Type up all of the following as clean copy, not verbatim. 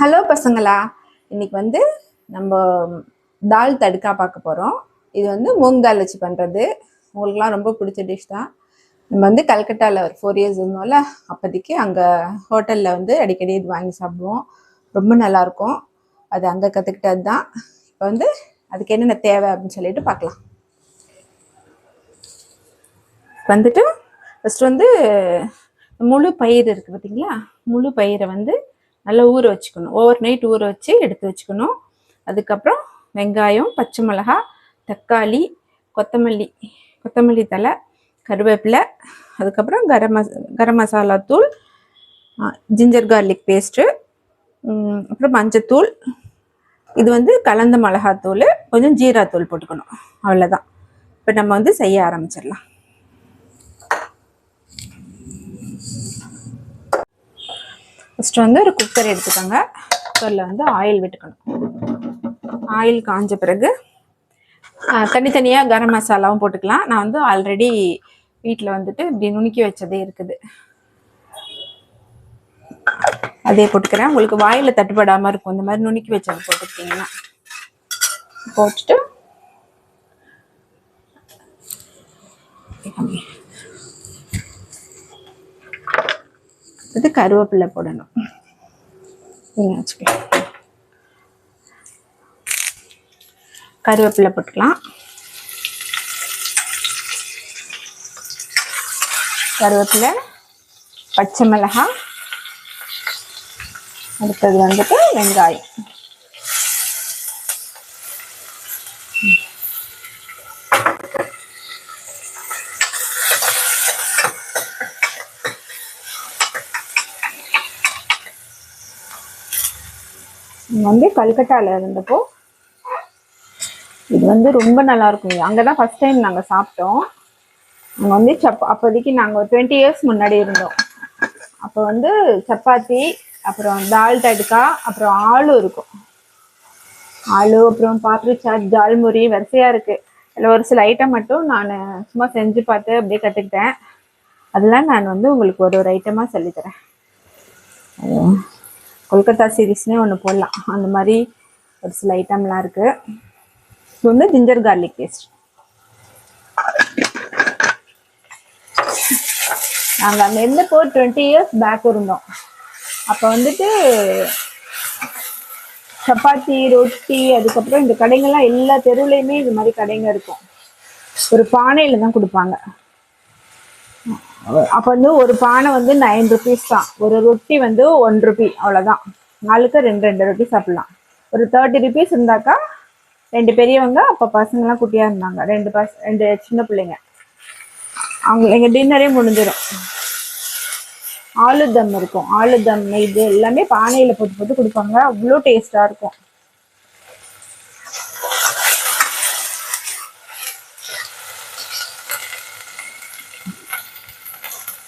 Hello பசங்களா, இன்னைக்கு வந்து நம்ம தால் தடுக்கா பார்க்க போகிறோம். இது வந்து மூங் தால் வச்சு பண்ணுறது. உங்களுக்குலாம் ரொம்ப பிடிச்ச டிஷ் தான். நம்ம வந்து கல்கட்டாவில் ஒரு 4 இயர்ஸ் இருந்தோம்ல, அப்போதைக்கு அங்கே ஹோட்டலில் வந்து அடிக்கடி இது வாங்கி சாப்பிடுவோம். ரொம்ப நல்லாயிருக்கும். அது அங்கே கற்றுக்கிட்டது தான். இப்போ வந்து அதுக்கு என்னென்ன தேவை அப்படின்னு சொல்லிட்டு பார்க்கலாம். வந்துட்டு ஃபஸ்ட்டு வந்து முழு பயிர் இருக்குது பார்த்தீங்களா, முழு பயிரை வந்து நல்லா ஊற வச்சுக்கணும். ஓவர் நைட் ஊற வச்சு எடுத்து வச்சுக்கணும். அதுக்கப்புறம் வெங்காயம், பச்சை மிளகா, தக்காளி, கொத்தமல்லி தழை, கருவேப்பிலை, அதுக்கப்புறம் கரம் மசாலா தூள், ஜிஞ்சர் கார்லிக் பேஸ்ட்டு, அப்புறம் மஞ்சத்தூள், இது வந்து கலந்த மிளகாத்தூள், கொஞ்சம் ஜீராத்தூள் போட்டுக்கணும். அவ்வளோதான். இப்போ நம்ம வந்து செய்ய ஆரம்பிச்சிடலாம். ஃபஸ்ட்டு வந்து ஒரு குக்கர் எடுத்துக்கோங்க. குக்கரில் வந்து ஆயில் விட்டுக்கணும். ஆயில் காஞ்ச பிறகு தனித்தனியாக கரம் மசாலாவும் போட்டுக்கலாம். நான் வந்து ஆல்ரெடி வீட்டில் வந்துட்டு இப்படி நுணுக்கி வச்சதே இருக்குது, அதே போட்டுக்கிறேன். உங்களுக்கு வாயில் தட்டுப்படாமல் இருக்கும் இந்த மாதிரி நுணுக்கி வச்சது போட்டுக்கிட்டிங்கன்னா. போட்டுட்டு இது கருவேப்பிலை போடணும். கருவேப்பிலை போட்டுக்கலாம். கருவேப்பிலை, பச்சை மிளகாய், அடுத்தது வந்துட்டு வெங்காயம். வந்து கல்கட்டாவில் இருந்தப்போ இது வந்து ரொம்ப நல்லா இருக்கும். அங்கே தான் ஃபர்ஸ்ட் டைம் நாங்கள் சாப்பிட்டோம். அங்கே வந்து அப்போதைக்கு நாங்கள் ஒரு 20 இயர்ஸ் முன்னாடி இருந்தோம். அப்போ வந்து சப்பாத்தி, அப்புறம் தால் தடுக்கா, அப்புறம் ஆலு இருக்கும். ஆலு, அப்புறம் பாப்ரி சாட், ஜால்முரி, வரிசையாக இருக்குது. அதில் ஒரு சில ஐட்டம் மட்டும் நான் சும்மா செஞ்சு பார்த்து அப்படியே கற்றுக்கிட்டேன். அதெல்லாம் நான் வந்து உங்களுக்கு ஒரு ஐட்டமாக சொல்லித்தரேன். கொல்கத்தா சீரீஸ்னே ஒன்று போடலாம். அந்த மாதிரி ஒரு சில ஐட்டம்லாம் இருக்குது. இது வந்து ஜிஞ்சர் கார்லிக் பேஸ்ட். நாங்கள் அங்கே இருந்தப்போ 20 இயர்ஸ் பேக் இருந்தோம். அப்போ வந்துட்டு சப்பாத்தி, ரொட்டி, அதுக்கப்புறம் இந்த கடைங்கள்லாம் எல்லா தெருவுலையுமே இது மாதிரி கடைங்க இருக்கும். ஒரு பானையில் தான் கொடுப்பாங்க. அப்போ வந்து ஒரு பானை வந்து 9 rupees தான். ஒரு ரொட்டி வந்து 1 rupee, அவ்வளோதான். நாளுக்கு 2 ரொட்டி சாப்பிட்லாம். ஒரு 30 rupees இருந்தாக்கா 2 பெரியவங்க, அப்போ பசங்கள்லாம் குட்டியாக இருந்தாங்க, 2 சின்ன பிள்ளைங்க, அவங்க எங்கள் டின்னரே முடிஞ்சிடும். ஆலுதம் இருக்கும். ஆலுதம் இது எல்லாமே பானையில் போட்டு போட்டு கொடுப்பாங்க. அவ்வளோ டேஸ்டாக இருக்கும்.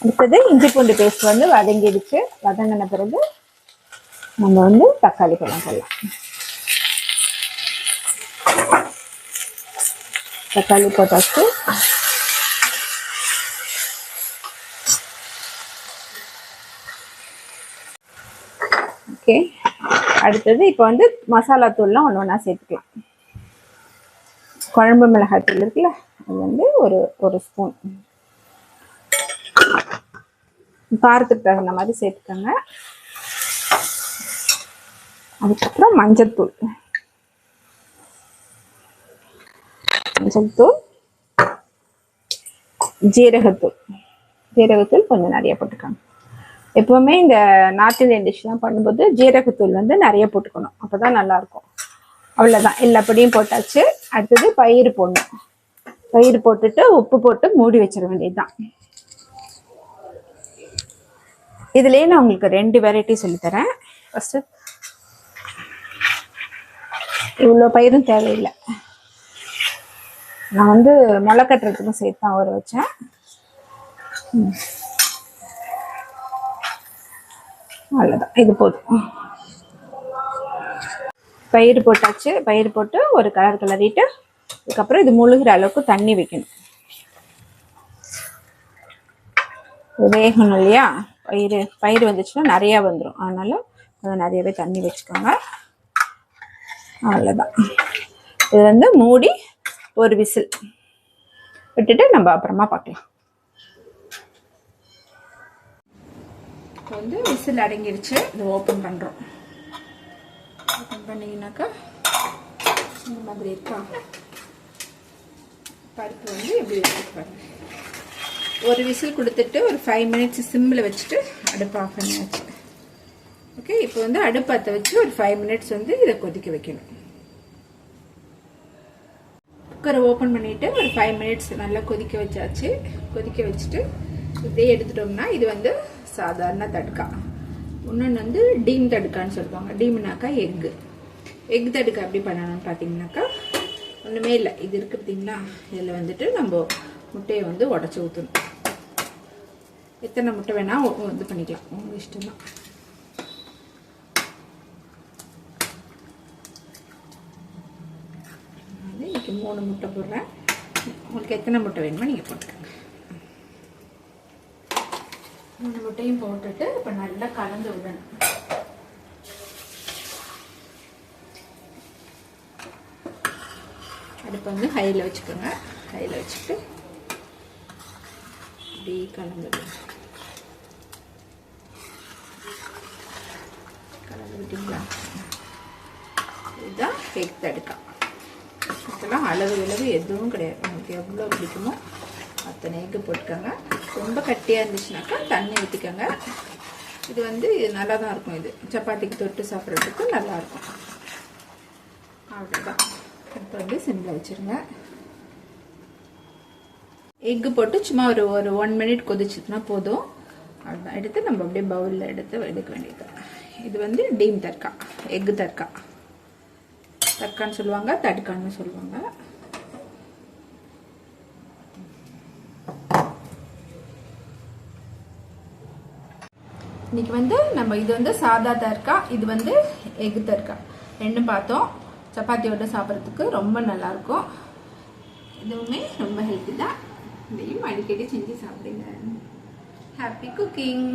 அடுத்தது இஞ்சி பூண்டு பேஸ்ட் வந்து வதங்கிடுச்சு. வதங்கின பிறகு நம்ம வந்து தக்காளி பழம் போடலாம். தக்காளி போட்டாச்சு. ஓகே, அடுத்தது இப்போ வந்து மசாலா தூள்லாம் ஒன்று ஒன்றா சேர்த்துக்கலாம். குழம்பு மிளகாய் தூள் இருக்குல்ல, அது வந்து ஒரு ஸ்பூன், காரத்துக்கு தகுந்த மாதிரி சேர்த்துக்கோங்க. அதுக்கப்புறம் மஞ்சத்தூள், ஜீரகத்தூள் கொஞ்சம் நிறைய போட்டுக்கோங்க. எப்பவுமே இந்த நார்த் இந்தியன் டிஷ்லாம் பண்ணும்போது ஜீரகத்தூள் வந்து நிறைய போட்டுக்கணும், அப்போதான் நல்லாயிருக்கும். அவ்வளோதான், எல்லாப்படியும் போட்டாச்சு. அடுத்தது பயிர் போடணும். பயிர் போட்டுட்டு உப்பு போட்டு மூடி வச்சிட வேண்டியதுதான். இதுலேயே நான் உங்களுக்கு 2 வெரைட்டி சொல்லித்தரேன். ஃபஸ்ட்டு இவ்வளோ பயிரும் தேவையில்லை. நான் வந்து முளை கட்டுறதுக்கும் சேர்த்து தான் ஊற வச்சேன். அவ்வளோதான், இது போதும். பயிர் போட்டாச்சு. பயிர் போட்டு ஒரு கலர் கிளறிட்டு அதுக்கப்புறம் இது முழுகிற அளவுக்கு தண்ணி வைக்கணும். வேகணும் இல்லையா, பயிர் வந்துச்சுன்னா நிறையா வந்துடும். அதனால அது நிறையவே தண்ணி வச்சுக்கோங்க. அவ்வளோதான். இது வந்து மூடி ஒரு விசில் விட்டுட்டு நம்ம அப்புறமா பார்க்கலாம். இப்போ வந்து விசில் அடங்கிருச்சு. இதை ஓப்பன் பண்ணுறோம். ஓப்பன் பண்ணிங்கனாக்கா இந்த மாதிரி இருக்கா பருப்பு வந்து எப்படி வச்சுருப்பாங்க. ஒரு விசில் கொடுத்துட்டு ஒரு 5 மினிட்ஸ் சிம்மில் வச்சுட்டு அடுப்பு ஆஃப் பண்ணியாச்சு. ஓகே, இப்போ வந்து அடுப்பத்தை வச்சு ஒரு 5 மினிட்ஸ் வந்து இதை கொதிக்க வைக்கணும். குக்கரை ஓப்பன் பண்ணிவிட்டு ஒரு 5 மினிட்ஸ் நல்லா கொதிக்க வச்சாச்சு. கொதிக்க வச்சுட்டு இப்படியே எடுத்துட்டோம்னா இது வந்து சாதாரண தடுக்கா. இன்னொன்று வந்து டீம் தடுக்கான்னு சொல்லுவாங்க. டீம்னாக்கா எக் தடுக்கா எப்படி பண்ணணும்னு பார்த்தீங்கன்னாக்கா ஒன்றுமே இல்லை. இது இருக்குது பார்த்தீங்களா, இதில் வந்துட்டு நம்ம முட்டையை வந்து உடச்சி ஊற்றணும். எத்தனை முட்டை வேணால் இது பண்ணிக்கலாம், உங்கள் இஷ்டம் தான். இன்னைக்கு 3 முட்டை போடுறேன். உங்களுக்கு எத்தனை முட்டை வேணுமோ நீங்கள் போட்டுக்கோங்க. 3 முட்டையும் போட்டுட்டு இப்போ நல்லா கலந்து விடணும். அடுப்பு வந்து ஹையில் வச்சுக்கோங்க. ஹையில் வச்சுட்டு இப்படி கலந்து விட்டீங்களா. இதுதான் எக் தடுக்கா. இதெல்லாம் அளவு எதுவும் கிடையாது. உங்களுக்கு எவ்வளோ பிடிக்குமோ அத்தனை எக்கு போட்டுக்கோங்க. ரொம்ப கட்டியாக இருந்துச்சுனாக்கா தண்ணி ஊற்றிக்கோங்க. இது வந்து நல்லா தான் இருக்கும். இது சப்பாத்திக்கு தொட்டு சாப்பிட்றதுக்கு நல்லாயிருக்கும். அவ்வளோதான். இப்போ வந்து சிம்மில் வச்சுருங்க. எக்கு போட்டு சும்மா ஒரு 1 மினிட் கொதிச்சுதுன்னா போதும். அதுதான் எடுத்து நம்ம அப்படியே பவுலில் எடுக்க வேண்டியது. இது வந்து டீம் தர்க்கா, எக்கு தர்க்கா. தர்க்கான்னு சொல்லுவாங்க, தடுக்கான்னு சொல்லுவாங்க. இன்னைக்கு வந்து நம்ம இது வந்து சாதா தர்க்கா, இது வந்து எக்கு தர்க்கா ரெண்டும் பார்த்தோம். சப்பாத்தியோட சாப்பிட்றதுக்கு ரொம்ப நல்லாயிருக்கும். இதுவுமே ரொம்ப ஹெல்த்தி தான். இதையும் அடிக்கடி செஞ்சு சாப்பிடுங்க. Happy cooking.